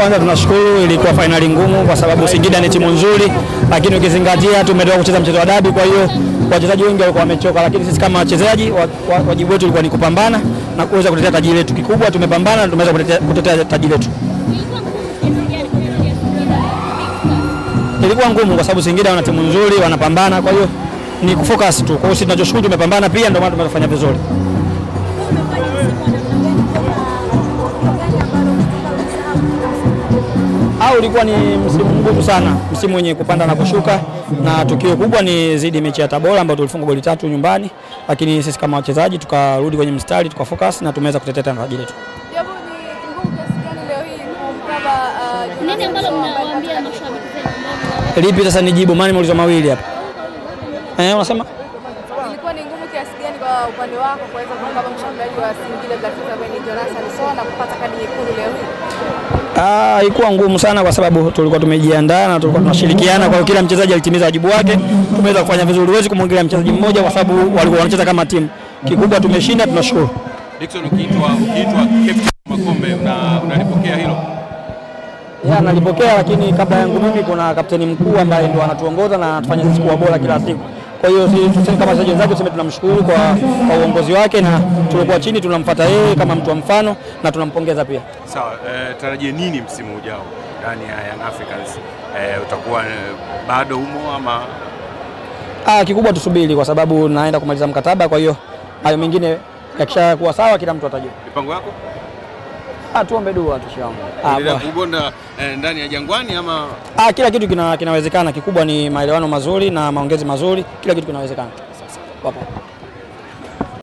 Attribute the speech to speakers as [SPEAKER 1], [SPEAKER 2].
[SPEAKER 1] Kwanza tunashukuru, ilikuwa finali ngumu kwa sababu Singida ni timu nzuri, lakini ukizingatia tumetoka kucheza mchezo wa dabi, kwa hiyo wachezaji wengi walikuwa wamechoka, lakini sisi kama wachezaji wajibu wetu ulikuwa ni kupambana na kuweza kutetea taji letu. Kikubwa tumepambana na tumeweza kutetea taji letu. Ilikuwa ngumu kwa sababu Singida wana timu nzuri, wanapambana, kwa hiyo ni kufocus tu. Kwa hiyo sisi tunachoshukuru tumepambana pia, ndio maana tumefanya vizuri. Ulikuwa ni msimu mgumu sana, msimu wenye kupanda na kushuka, na tukio kubwa ni zidi mechi ya Tabora ambayo tulifunga goli 3 nyumbani, lakini sisi kama wachezaji tukarudi kwenye mstari, tukafocus na tumeweza kutetea taji letu.
[SPEAKER 2] Japo ni ngumu kiasi gani leo hii kumkaba
[SPEAKER 3] nini ambalo mnawaambia mashabiki zenu?
[SPEAKER 1] Lipi sasa nijibu, maana nimeulizwa mawili hapa. Unasema?
[SPEAKER 2] Ilikuwa ni ngumu kiasi gani kwa upande wako kuweza kumkaba mshambuliaji wa Singida Black Stars ambaye ni Jonathan Soa na kupata kadi nyekundu leo hii?
[SPEAKER 1] Ilikuwa ngumu sana kwa sababu tulikuwa tumejiandaa na tulikuwa tunashirikiana, kwa kila mchezaji alitimiza wajibu wake. Tumeweza kufanya vizuri, huwezi kumwongelea mchezaji mmoja kwa sababu walikuwa wanacheza kama timu. Kikubwa tumeshinda, tunashukuru.
[SPEAKER 4] Dickson, ukiitwa captain Makombe unalipokea hilo?
[SPEAKER 1] Nalipokea, lakini kabla yangu mimi kuna kapteni mkuu ambaye ndo anatuongoza na anatufanya sisi kuwa bora kila siku. Kwa hiyo sisi kama wachezaji wenzake tuseme tunamshukuru kwa uongozi wake, na tulikuwa chini tunamfuata yeye kama mtu wa mfano na tunampongeza pia.
[SPEAKER 4] Sawa, tarajie nini msimu ujao ndani ya Young Africans? Utakuwa bado humo ama?
[SPEAKER 1] Kikubwa tusubiri kwa sababu naenda kumaliza mkataba, kwa hiyo hayo mengine yakishakuwa sawa kila mtu atajua.
[SPEAKER 4] Mipango yako?
[SPEAKER 1] Tuombe dua tushaomba.
[SPEAKER 4] Ile kugonda ndani ya Jangwani ama?
[SPEAKER 1] Kila kitu kinawezekana, kikubwa ni maelewano mazuri na maongezi mazuri, kila kitu kinawezekana. Sasa.